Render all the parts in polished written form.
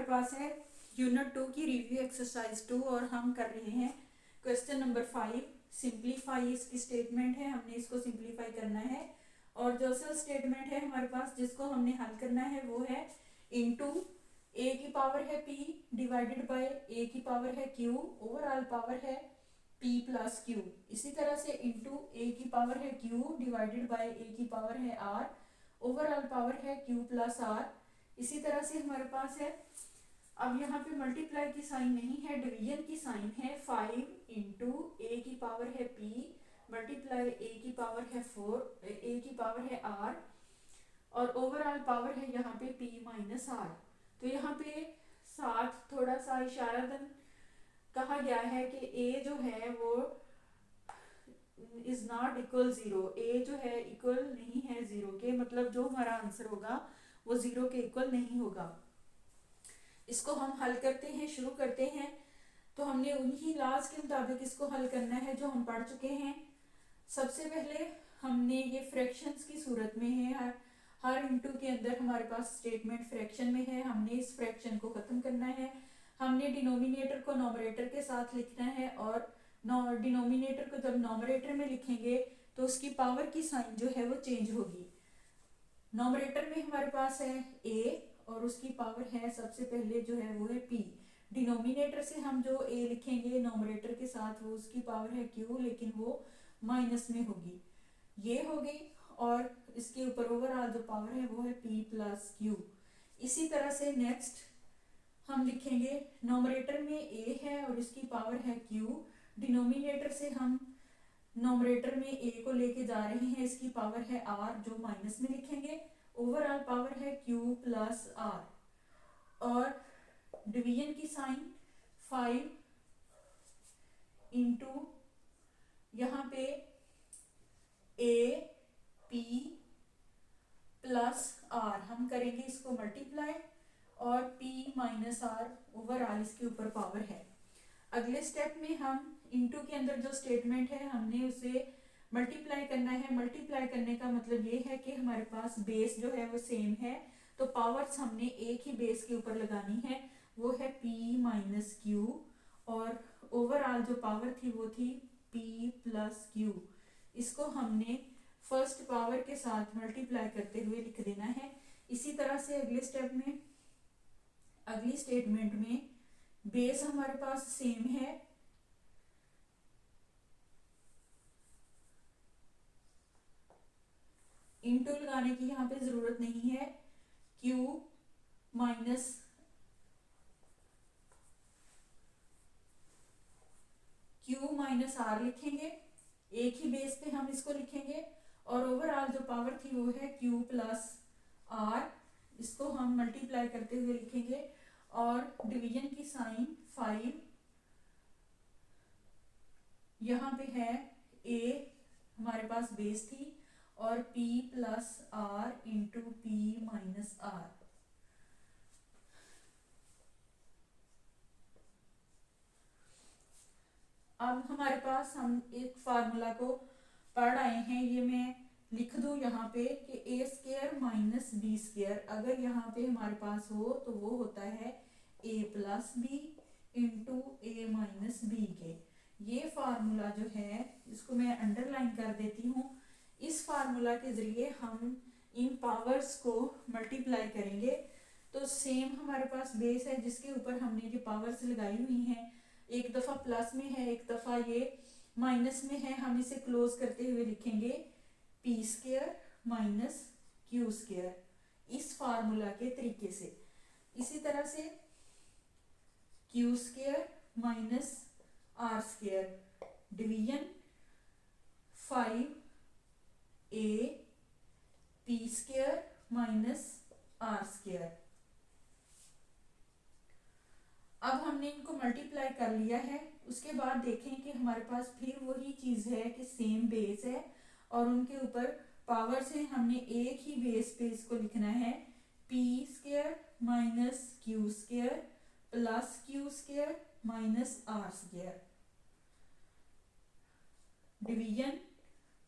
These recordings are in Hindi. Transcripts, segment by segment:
हमारे पास है यूनिट 2 की रिव्यू एक्सरसाइज 2 और हम कर रहे हैं क्वेश्चन नंबर 5। सिंप्लीफाई इसकी स्टेटमेंट है, हमने इसको सिंप्लीफाई करना है। और जो असल स्टेटमेंट है हमारे पास जिसको हमने हल करना है वो है इनटू ए की पावर है p डिवाइडेड बाय ए की पावर है q, ओवरऑल पावर है p प्लस q। इसी तरह से इनटू ए की पावर है q डिवाइडेड बाय ए की पावर है r, ओवरऑल पावर है q प्लस r। इसी तरह से हमारे पास है, अब यहाँ पे मल्टीप्लाई की साइन नहीं है, डिवीजन की साइन है। 5 इंटू ए की पावर है p मल्टीप्लाई ए की पावर है 4, ए की पावर है r और ओवरऑल पावर है यहाँ पे p माइनस r। तो यहाँ पे साथ थोड़ा सा इशारातन कहा गया है कि a जो है वो इज नॉट इक्वल 0, a जो है इक्वल नहीं है 0 के, मतलब जो हमारा आंसर होगा वो 0 के इक्वल नहीं होगा। इसको हम हल करते हैं, शुरू करते हैं। तो हमने उन्हीं लॉज के मुताबिक इसको हल करना है जो हम पढ़ चुके हैं। सबसे पहले हमने ये फ्रैक्शंस की सूरत में है, हर इनटू के अंदर हमारे पास स्टेटमेंट फ्रैक्शन में है, हमने इस फ्रैक्शन को खत्म करना है। हमने डिनोमिनेटर को नोमरेटर के साथ लिखना है और डिनोमिनेटर को जब नोमरेटर में लिखेंगे तो उसकी पावर की साइन जो है वो चेंज होगी। नोमरेटर में हमारे पास है a और उसकी पावर है सबसे पहले जो है वो है p। डिनोमिनेटर से हम जो a लिखेंगे नोमरेटर के साथ वो उसकी पावर है q, लेकिन वो माइनस में होगी, ये होगी। और इसके ऊपर ओवरऑल जो पावर है वो है p प्लस q। इसी तरह से नेक्स्ट हम लिखेंगे नोमरेटर में a है और इसकी पावर है q, डिनोमिनेटर से हम नोमरेटर में a को लेके जा रहे हैं, इसकी पावर है r जो माइनस में लिखेंगे, ओवरऑल पावर है q प्लस r। और डिवीजन की साइन 5 इंटू यहाँ पे a p प्लस r, हम करेंगे इसको मल्टीप्लाई और p माइनस r ओवरऑल इसके ऊपर पावर है। अगले स्टेप में हम इनटू के अंदर जो स्टेटमेंट है हमने उसे मल्टीप्लाई करना है। मल्टीप्लाई करने का मतलब ये है कि हमारे पास बेस जो है वो सेम है, तो पावर्स हमने एक ही बेस के ऊपर लगानी है, वो है p माइनस q और ओवरऑल जो पावर थी वो थी p प्लस q। इसको हमने फर्स्ट पावर के साथ मल्टीप्लाई करते हुए लिख देना है। इसी तरह से अगले स्टेप में, अगली स्टेटमेंट में बेस हमारे पास सेम है, इनटू लगाने की यहाँ पे जरूरत नहीं है, q माइनस r लिखेंगे, एक ही बेस पे हम इसको लिखेंगे और ओवरऑल जो पावर थी वो है q प्लस r, इसको हम मल्टीप्लाई करते हुए लिखेंगे। और डिवीजन की साइन 5, यहाँ पे है a हमारे पास बेस थी और p plus r into p minus r। अब हमारे पास हम एक फार्मूला को पढ़ आए हैं, ये मैं लिख दूं यहाँ पे कि ए स्क्वायर माइनस बी स्क्वायर अगर यहाँ पे हमारे पास हो तो वो होता है ए प्लस बी इंटू ए माइनस बी के। ये फार्मूला जो है इसको मैं अंडरलाइन कर देती हूँ। इस फार्मूला के जरिए हम इन पावर्स को मल्टीप्लाई करेंगे तो सेम हमारे पास बेस है जिसके ऊपर हमने ये पावर्स लगाई हुई हैं, एक दफा प्लस में है एक दफा ये माइनस में है, हम इसे क्लोज करते हुए लिखेंगे p square minus q square इस फार्मूला के तरीके से। इसी तरह से q square minus r square, division 5 a p square minus r square. अब हमने इनको मल्टीप्लाई कर लिया है, उसके बाद देखें कि हमारे पास फिर वही चीज है कि सेम बेस है और उनके ऊपर पावर से हमने एक ही बेस पे इसको लिखना है, p square minus q square plus q square minus r square, division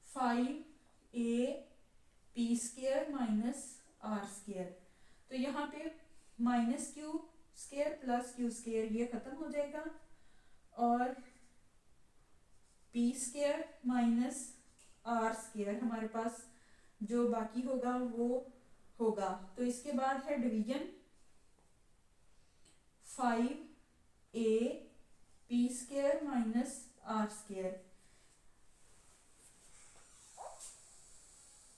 5 a p square minus r square. तो यहाँ पे minus q square plus q square ये खत्म हो जाएगा और p square minus r square हमारे पास जो बाकी होगा वो होगा। तो इसके बाद है division 5a p square minus r square.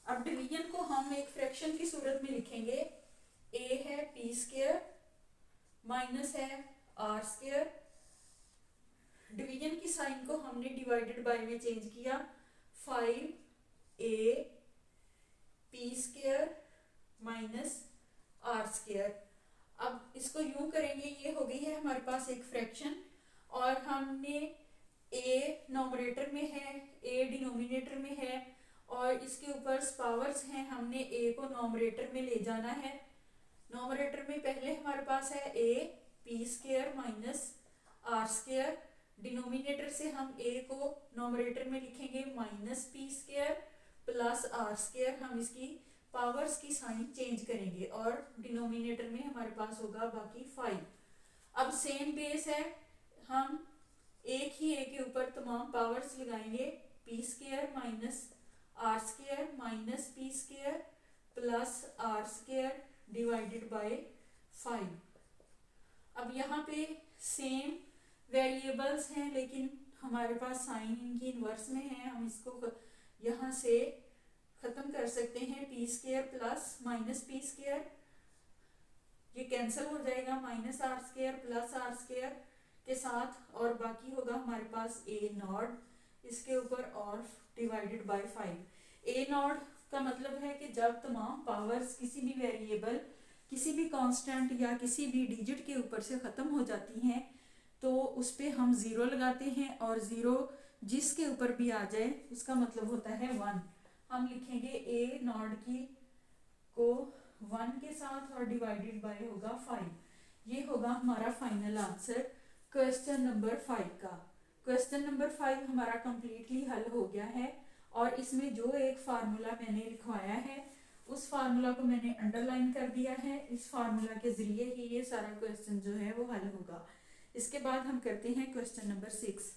अब डिवीजन को हम एक फ्रैक्शन की सूरत में लिखेंगे। a है पी स्क्वायर माइनस है आर स्क्वायर। डिवीजन की साइन को हमने डिवाइडेड बाय में चेंज किया। 5a p square minus r square. अब इसको यूं करेंगे, ये हो गई है हमारे पास एक फ्रैक्शन और हमने a नॉमरेटर में है, a डिनोमिनेटर में है और इसके ऊपर पावर्स हैं, हमने a को नॉमरेटर में ले जाना है। नॉमरेटर में पहले हमारे पास है a p square minus r square. Denominator से हम a को नॉमरेटर में लिखेंगे minus p square plus r square. हम इसकी पावर्स की साइन चेंज करेंगे और डिनोमिनेटर में हमारे पास होगा बाकी 5। अब सेम बेस है, हम एक ही a के ऊपर तमाम पावर्स लगाएंगे। P square minus r square minus p square plus r square divided by 5। अब यहाँ पे सेम वेरिएबल्स हैं लेकिन हमारे पास साइन इनकी इनवर्स में है। हम इसको यहाँ से खत्म कर सकते हैं। P square plus minus p square ये कैंसिल हो जाएगा, minus r square plus r square के साथ और बाकी होगा हमारे पास ए नॉट, इसके ऊपर और डिवाइडेड बाय 5। ए नॉट का मतलब है कि जब तमाम पावर्स किसी भी वेरिएबल, किसी भी कांस्टेंट या किसी भी डिजिट के ऊपर से ख़त्म हो जाती हैं तो उस पर हम ज़ीरो लगाते हैं और ज़ीरो जिसके ऊपर भी आ जाए उसका मतलब होता है 1। हम लिखेंगे ए नॉट की को 1 के साथ और डिवाइडेड बाय होगा 5। ये होगा हमारा फाइनल आंसर क्वेश्चन नंबर 5 का। क्वेश्चन नंबर 5 हमारा कंप्लीटली हल हो गया है और इसमें जो एक फार्मूला मैंने लिखवाया है उस फार्मूला को मैंने अंडरलाइन कर दिया है। इस फार्मूला के जरिए ही ये सारा क्वेश्चन जो है वो हल होगा। इसके बाद हम करते हैं क्वेश्चन नंबर 6।